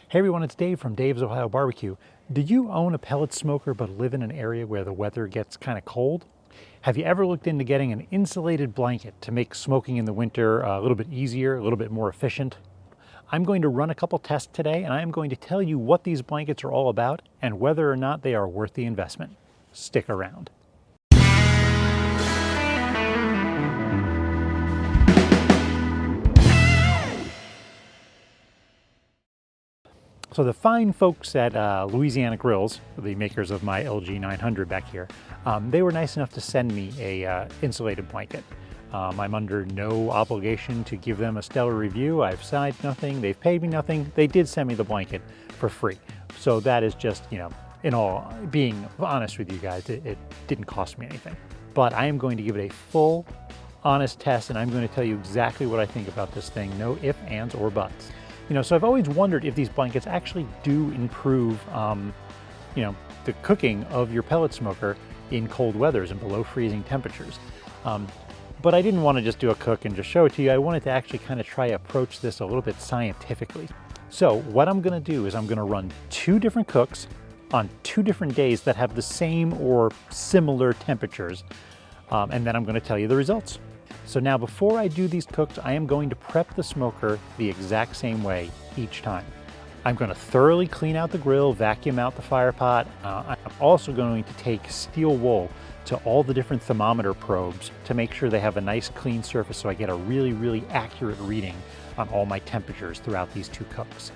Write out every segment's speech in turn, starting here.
Hey everyone, it's Dave from Dave's Ohio Barbecue. Do you own a pellet smoker but live in an area where the weather gets kind of cold? Have you ever looked into getting an insulated blanket to make smoking in the winter a little bit easier, a little bit more efficient? I'm going to run a couple tests today and I am going to tell you what these blankets are all about and whether or not they are worth the investment. Stick around. So the fine folks at Louisiana Grills, the makers of my LG900 back here, they were nice enough to send me a insulated blanket. I'm under no obligation to give them a stellar review. I've signed nothing, they've paid me nothing. They did send me the blanket for free. So that is just, in all, being honest with you guys, it didn't cost me anything. But I am going to give it a full, honest test and I'm going to tell you exactly what I think about this thing. No ifs, ands, or buts. So I've always wondered if these blankets actually do improve, the cooking of your pellet smoker in cold weathers and below freezing temperatures. But I didn't want to just do a cook and just show it to you. I wanted to actually kind of try approach this a little bit scientifically. So what I'm going to do is I'm going to run two different cooks on two different days that have the same or similar temperatures, and then I'm going to tell you the results. So now before I do these cooks, I am going to prep the smoker the exact same way each time. I'm going to thoroughly clean out the grill, vacuum out the fire pot. I'm also going to take steel wool to all the different thermometer probes to make sure they have a nice clean surface so I get a really, really accurate reading on all my temperatures throughout these two cooks.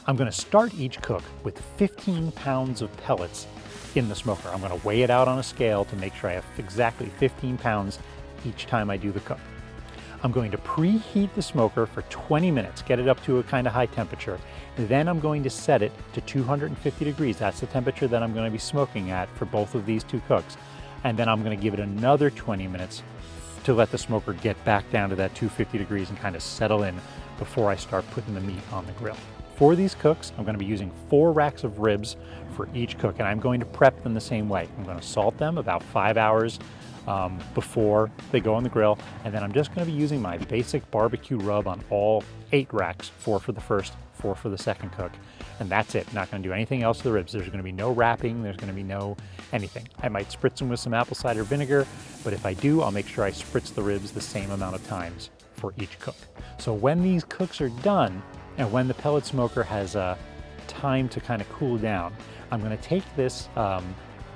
I'm going to start each cook with 15 pounds of pellets in the smoker. I'm going to weigh it out on a scale to make sure I have exactly 15 pounds each time I do the cook. I'm going to preheat the smoker for 20 minutes, get it up to a kind of high temperature. Then I'm going to set it to 250 degrees. That's the temperature that I'm going to be smoking at for both of these two cooks. And then I'm going to give it another 20 minutes to let the smoker get back down to that 250 degrees and kind of settle in before I start putting the meat on the grill. For these cooks, I'm going to be using 4 racks of ribs for each cook, and I'm going to prep them the same way. I'm going to salt them about 5 hours before they go on the grill, and then I'm just going to be using my basic barbecue rub on all 8 racks, 4 for the first, 4 for the second cook, and that's it. Not going to do anything else to the ribs. There's going to be no wrapping, there's going to be no anything. I might spritz them with some apple cider vinegar, but if I do, I'll make sure I spritz the ribs the same amount of times for each cook. So when these cooks are done, and when the pellet smoker has time to kind of cool down, I'm going to take this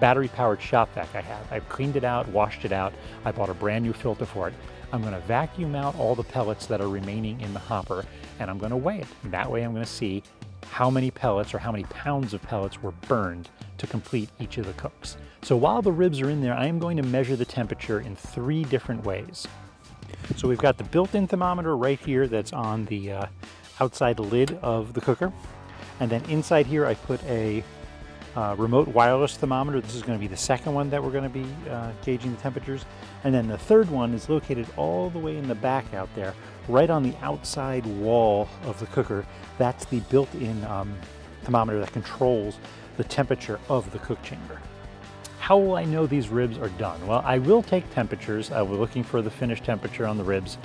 battery-powered shop vac I have. I've cleaned it out, washed it out. I bought a brand new filter for it. I'm going to vacuum out all the pellets that are remaining in the hopper, and I'm going to weigh it. That way I'm going to see how many pellets or how many pounds of pellets were burned to complete each of the cooks. So while the ribs are in there, I am going to measure the temperature in 3 different ways. So we've got the built-in thermometer right here that's on the outside lid of the cooker, and then inside here I put a remote wireless thermometer. This is going to be the second one that we're going to be gauging the temperatures, and then the third one is located all the way in the back out there, right on the outside wall of the cooker. That's the built-in thermometer that controls the temperature of the cook chamber. How will I know these ribs are done? Well, I will take temperatures. We're looking for the finished temperature on the ribs.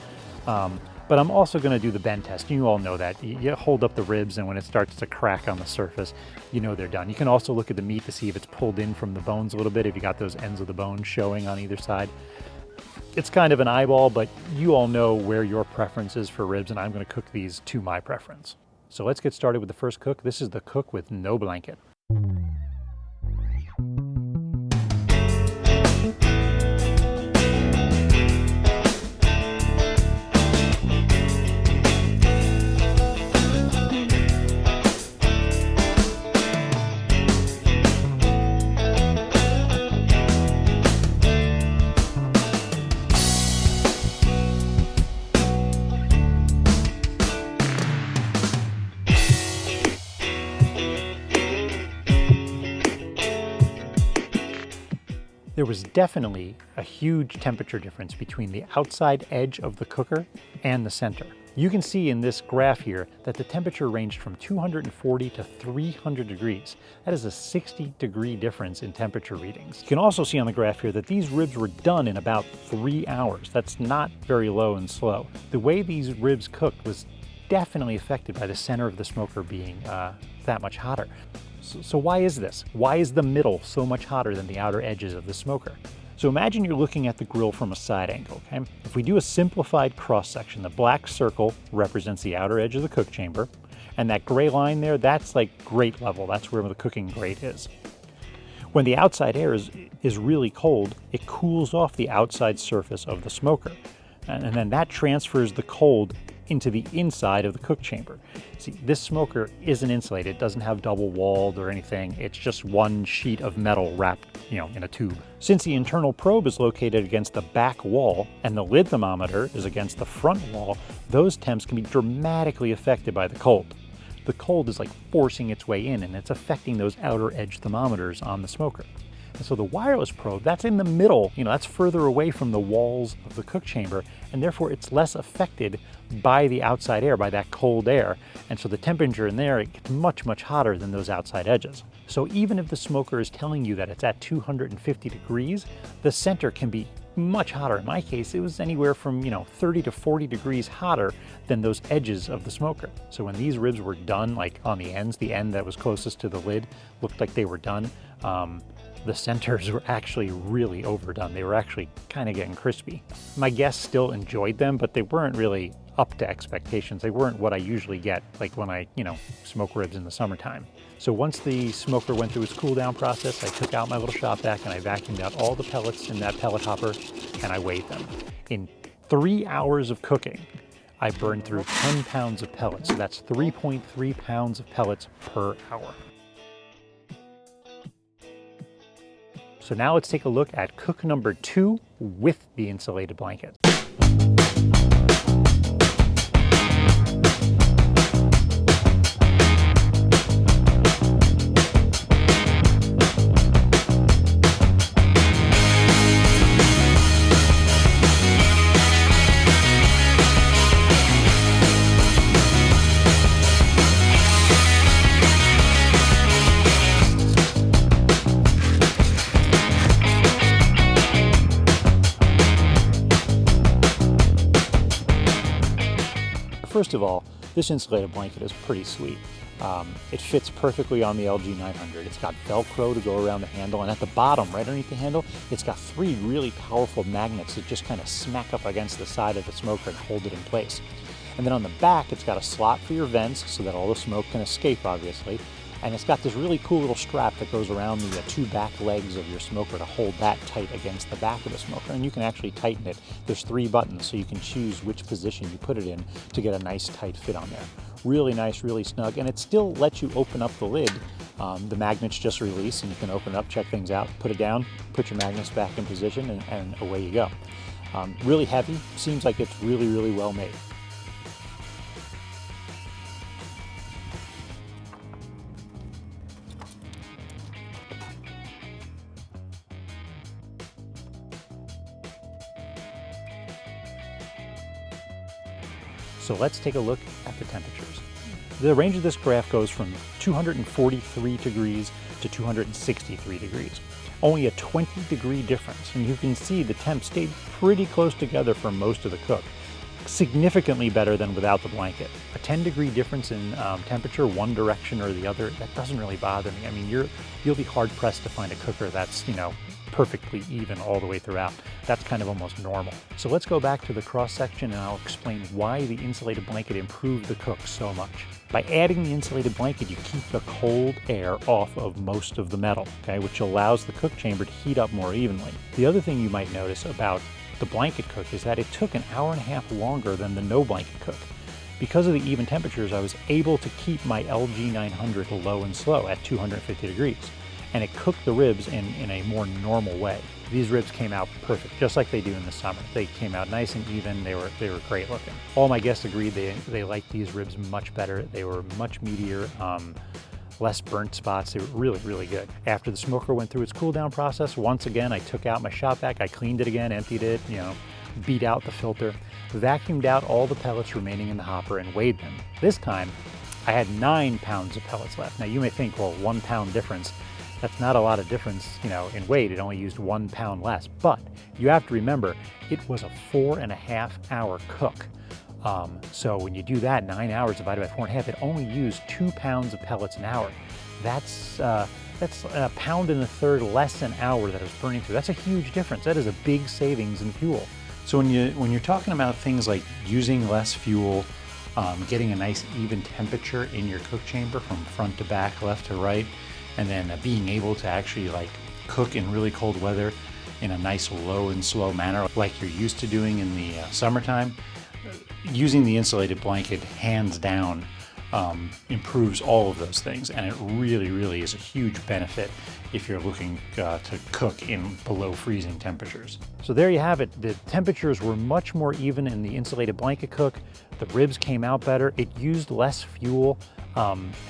But I'm also going to do the bend test. You all know that. You hold up the ribs, and when it starts to crack on the surface, you know they're done. You can also look at the meat to see if it's pulled in from the bones a little bit, if you got those ends of the bone showing on either side. It's kind of an eyeball, but you all know where your preference is for ribs, and I'm going to cook these to my preference. So let's get started with the first cook. This is the cook with no blanket. There was definitely a huge temperature difference between the outside edge of the cooker and the center. You can see in this graph here that the temperature ranged from 240 to 300 degrees. That is a 60-degree difference in temperature readings. You can also see on the graph here that these ribs were done in about 3 hours. That's not very low and slow. The way these ribs cooked was definitely affected by the center of the smoker being that much hotter. So why is this? Why is the middle so much hotter than the outer edges of the smoker? So imagine you're looking at the grill from a side angle, okay? If we do a simplified cross section, the black circle represents the outer edge of the cook chamber, and that gray line there, that's like grate level. That's where the cooking grate is. When the outside air is really cold, it cools off the outside surface of the smoker. And then that transfers the cold into the inside of the cook chamber. See, this smoker isn't insulated, it doesn't have double walled or anything. It's just one sheet of metal wrapped, in a tube. Since the internal probe is located against the back wall and the lid thermometer is against the front wall, those temps can be dramatically affected by the cold. The cold is like forcing its way in, and it's affecting those outer edge thermometers on the smoker. And so the wireless probe, that's in the middle, that's further away from the walls of the cook chamber, and therefore it's less affected by the outside air, by that cold air. And so the temperature in there, it gets much, much hotter than those outside edges. So even if the smoker is telling you that it's at 250 degrees, the center can be much hotter. In my case, it was anywhere from 30 to 40 degrees hotter than those edges of the smoker. So when these ribs were done, like on the ends, the end that was closest to the lid looked like they were done. The centers were actually really overdone. They were actually kind of getting crispy. My guests still enjoyed them, but they weren't really up to expectations. They weren't what I usually get, like when I, smoke ribs in the summertime. So once the smoker went through its cool down process, I took out my little shop vac and I vacuumed out all the pellets in that pellet hopper and I weighed them. In 3 hours of cooking, I burned through 10 pounds of pellets. So that's 3.3 pounds of pellets per hour. So now let's take a look at cook number 2 with the insulated blanket. First of all, this insulated blanket is pretty sweet. It fits perfectly on the LG900. It's got Velcro to go around the handle, and at the bottom, right underneath the handle, it's got 3 really powerful magnets that just kind of smack up against the side of the smoker and hold it in place. And then on the back, it's got a slot for your vents so that all the smoke can escape, obviously. And it's got this really cool little strap that goes around the 2 back legs of your smoker to hold that tight against the back of the smoker. And you can actually tighten it. There's 3 buttons, so you can choose which position you put it in to get a nice tight fit on there. Really nice, really snug, and it still lets you open up the lid. The magnets just release, and you can open it up, check things out, put it down, put your magnets back in position, and away you go. Really heavy, seems like it's really, really well made. So let's take a look at the temperatures. The range of this graph goes from 243 degrees to 263 degrees. Only a 20-degree difference, and you can see the temps stayed pretty close together for most of the cook. Significantly better than without the blanket. A 10-degree difference in temperature, one direction or the other, that doesn't really bother me. I mean, you'll be hard-pressed to find a cooker that's, perfectly even all the way throughout. That's kind of almost normal. So let's go back to the cross-section and I'll explain why the insulated blanket improved the cook so much. By adding the insulated blanket, you keep the cold air off of most of the metal, okay, which allows the cook chamber to heat up more evenly. The other thing you might notice about the blanket cook is that it took an hour and a half longer than the no blanket cook. Because of the even temperatures, I was able to keep my LG900 low and slow at 250 degrees. And it cooked the ribs in a more normal way. These ribs came out perfect, just like they do in the summer. They came out nice and even, they were great looking. All my guests agreed they liked these ribs much better. They were much meatier, less burnt spots. They were really, really good. After the smoker went through its cool down process, once again, I took out my shop vac, I cleaned it again, emptied it, beat out the filter, vacuumed out all the pellets remaining in the hopper, and weighed them. This time, I had 9 pounds of pellets left. Now you may think, well, 1 pound difference, that's not a lot of difference, in weight. It only used 1 pound less. But you have to remember, it was a 4.5 hour cook. So when you do that, 9 hours divided by 4.5, it only used 2 pounds of pellets an hour. That's a 1.33 pounds less an hour that I was burning through. That's a huge difference. That is a big savings in fuel. So when you're talking about things like using less fuel, getting a nice even temperature in your cook chamber from front to back, left to right, and then being able to actually cook in really cold weather in a nice low and slow manner like you're used to doing in the summertime, using the insulated blanket hands down improves all of those things, and it really, really is a huge benefit if you're looking to cook in below freezing temperatures. So there you have it. The temperatures were much more even in the insulated blanket cook. The ribs came out better. It used less fuel.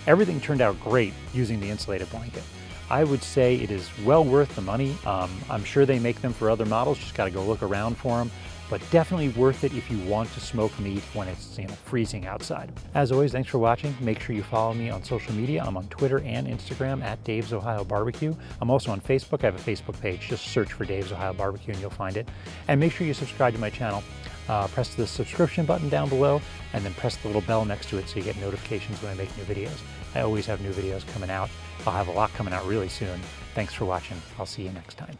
Everything turned out great using the insulated blanket. I would say it is well worth the money. I'm sure they make them for other models, just got to go look around for them. But definitely worth it if you want to smoke meat when it's freezing outside. As always, thanks for watching. Make sure you follow me on social media. I'm on Twitter and Instagram at Dave's Ohio Barbecue. I'm also on Facebook. I have a Facebook page. Just search for Dave's Ohio Barbecue and you'll find it. And make sure you subscribe to my channel. Press the subscription button down below and then press the little bell next to it so you get notifications when I make new videos. I always have new videos coming out. I'll have a lot coming out really soon. Thanks for watching. I'll see you next time.